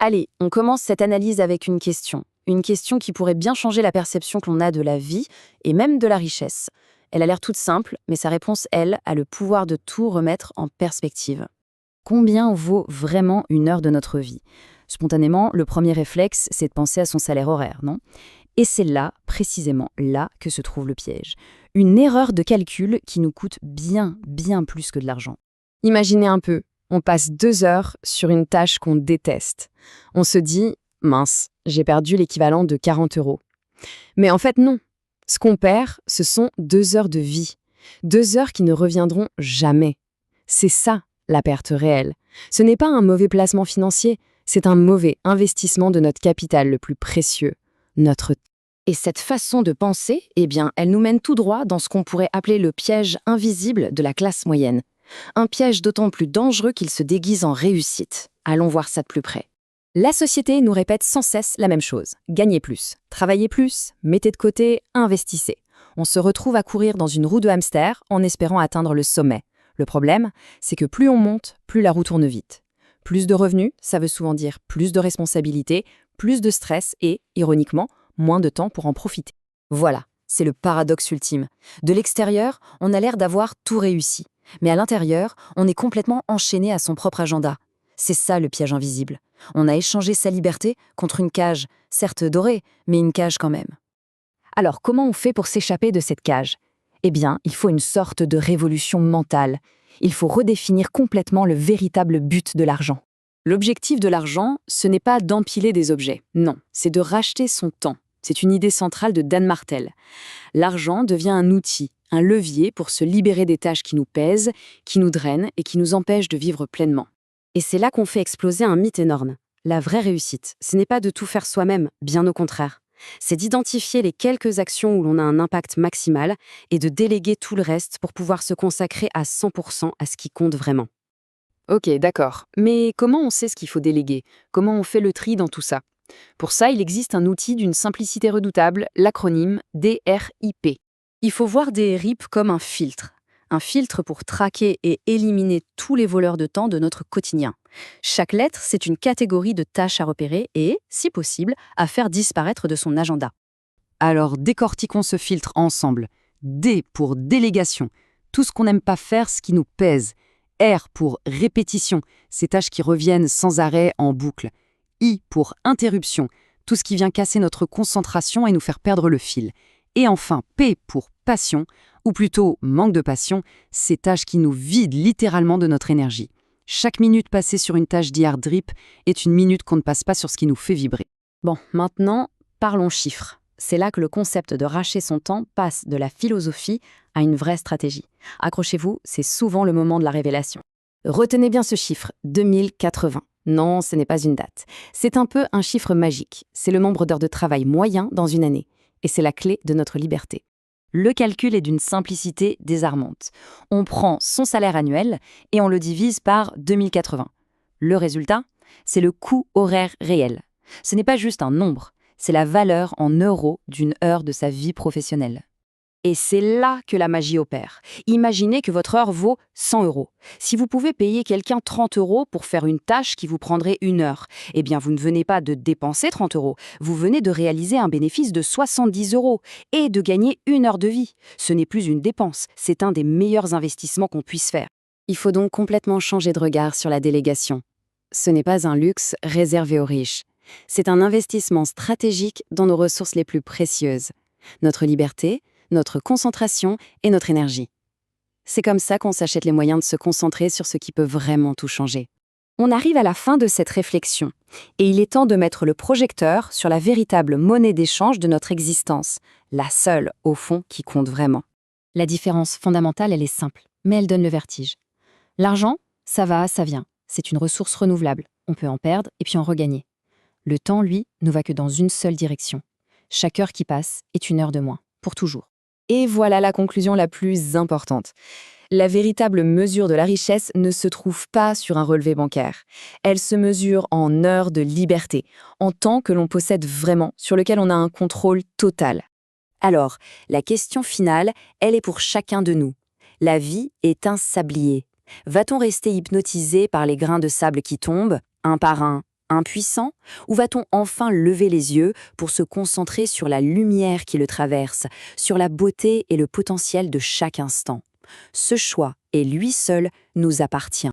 Allez, on commence cette analyse avec une question. Une question qui pourrait bien changer la perception qu'on a de la vie et même de la richesse. Elle a l'air toute simple, mais sa réponse, elle, a le pouvoir de tout remettre en perspective. Combien vaut vraiment une heure de notre vie? Spontanément, le premier réflexe, c'est de penser à son salaire horaire, non? Et c'est là, précisément là, que se trouve le piège. Une erreur de calcul qui nous coûte bien plus que de l'argent. Imaginez un peu, on passe 2 heures sur une tâche qu'on déteste. On se dit « mince, j'ai perdu l'équivalent de 40 euros ». Mais en fait non, ce qu'on perd, ce sont 2 heures de vie. 2 heures qui ne reviendront jamais. C'est ça, la perte réelle. Ce n'est pas un mauvais placement financier, c'est un mauvais investissement de notre capital le plus précieux, notre temps. Et cette façon de penser, eh bien, elle nous mène tout droit dans ce qu'on pourrait appeler le piège invisible de la classe moyenne. Un piège d'autant plus dangereux qu'il se déguise en réussite. Allons voir ça de plus près. La société nous répète sans cesse la même chose. Gagnez plus, travaillez plus, mettez de côté, investissez. On se retrouve à courir dans une roue de hamster en espérant atteindre le sommet. Le problème, c'est que plus on monte, plus la roue tourne vite. Plus de revenus, ça veut souvent dire plus de responsabilités, plus de stress et, ironiquement, moins de temps pour en profiter. Voilà, c'est le paradoxe ultime. De l'extérieur, on a l'air d'avoir tout réussi. Mais à l'intérieur, on est complètement enchaîné à son propre agenda. C'est ça le piège invisible. On a échangé sa liberté contre une cage, certes dorée, mais une cage quand même. Alors, comment on fait pour s'échapper de cette cage? Eh bien, il faut une sorte de révolution mentale. Il faut redéfinir complètement le véritable but de l'argent. L'objectif de l'argent, ce n'est pas d'empiler des objets. Non, c'est de racheter son temps. C'est une idée centrale de Dan Martel. L'argent devient un outil, un levier pour se libérer des tâches qui nous pèsent, qui nous drainent et qui nous empêchent de vivre pleinement. Et c'est là qu'on fait exploser un mythe énorme. La vraie réussite, ce n'est pas de tout faire soi-même, bien au contraire. C'est d'identifier les quelques actions où l'on a un impact maximal et de déléguer tout le reste pour pouvoir se consacrer à 100% à ce qui compte vraiment. Ok, d'accord. Mais comment on sait ce qu'il faut déléguer? Comment on fait le tri dans tout ça? Pour ça, il existe un outil d'une simplicité redoutable, l'acronyme DRIP. Il faut voir DRIP comme un filtre pour traquer et éliminer tous les voleurs de temps de notre quotidien. Chaque lettre, c'est une catégorie de tâches à repérer et, si possible, à faire disparaître de son agenda. Alors, décortiquons ce filtre ensemble. D pour délégation, tout ce qu'on n'aime pas faire, ce qui nous pèse. R pour répétition, ces tâches qui reviennent sans arrêt en boucle. I pour interruption, tout ce qui vient casser notre concentration et nous faire perdre le fil. Et enfin, P pour passion, ou plutôt manque de passion, ces tâches qui nous vident littéralement de notre énergie. Chaque minute passée sur une tâche d'IR-DRIP est une minute qu'on ne passe pas sur ce qui nous fait vibrer. Bon, maintenant, parlons chiffres. C'est là que le concept de racheter son temps passe de la philosophie à une vraie stratégie. Accrochez-vous, c'est souvent le moment de la révélation. Retenez bien ce chiffre, 2080. Non, ce n'est pas une date. C'est un peu un chiffre magique. C'est le nombre d'heures de travail moyen dans une année. Et c'est la clé de notre liberté. Le calcul est d'une simplicité désarmante. On prend son salaire annuel et on le divise par 2080. Le résultat, c'est le coût horaire réel. Ce n'est pas juste un nombre, c'est la valeur en euros d'une heure de sa vie professionnelle. Et c'est là que la magie opère. Imaginez que votre heure vaut 100 euros. Si vous pouvez payer quelqu'un 30 euros pour faire une tâche qui vous prendrait 1 heure, eh bien vous ne venez pas de dépenser 30 euros, vous venez de réaliser un bénéfice de 70 euros et de gagner 1 heure de vie. Ce n'est plus une dépense, c'est un des meilleurs investissements qu'on puisse faire. Il faut donc complètement changer de regard sur la délégation. Ce n'est pas un luxe réservé aux riches. C'est un investissement stratégique dans nos ressources les plus précieuses. Notre liberté, notre concentration et notre énergie. C'est comme ça qu'on s'achète les moyens de se concentrer sur ce qui peut vraiment tout changer. On arrive à la fin de cette réflexion, et il est temps de mettre le projecteur sur la véritable monnaie d'échange de notre existence, la seule, au fond, qui compte vraiment. La différence fondamentale, elle est simple, mais elle donne le vertige. L'argent, ça va, ça vient. C'est une ressource renouvelable. On peut en perdre et puis en regagner. Le temps, lui, ne va que dans une seule direction. Chaque heure qui passe est une heure de moins, pour toujours. Et voilà la conclusion la plus importante. La véritable mesure de la richesse ne se trouve pas sur un relevé bancaire. Elle se mesure en heures de liberté, en temps que l'on possède vraiment, sur lequel on a un contrôle total. Alors, la question finale, elle est pour chacun de nous. La vie est un sablier. Va-t-on rester hypnotisé par les grains de sable qui tombent, un par un, impuissant, ou va-t-on enfin lever les yeux pour se concentrer sur la lumière qui le traverse, sur la beauté et le potentiel de chaque instant? Ce choix, et lui seul, nous appartient.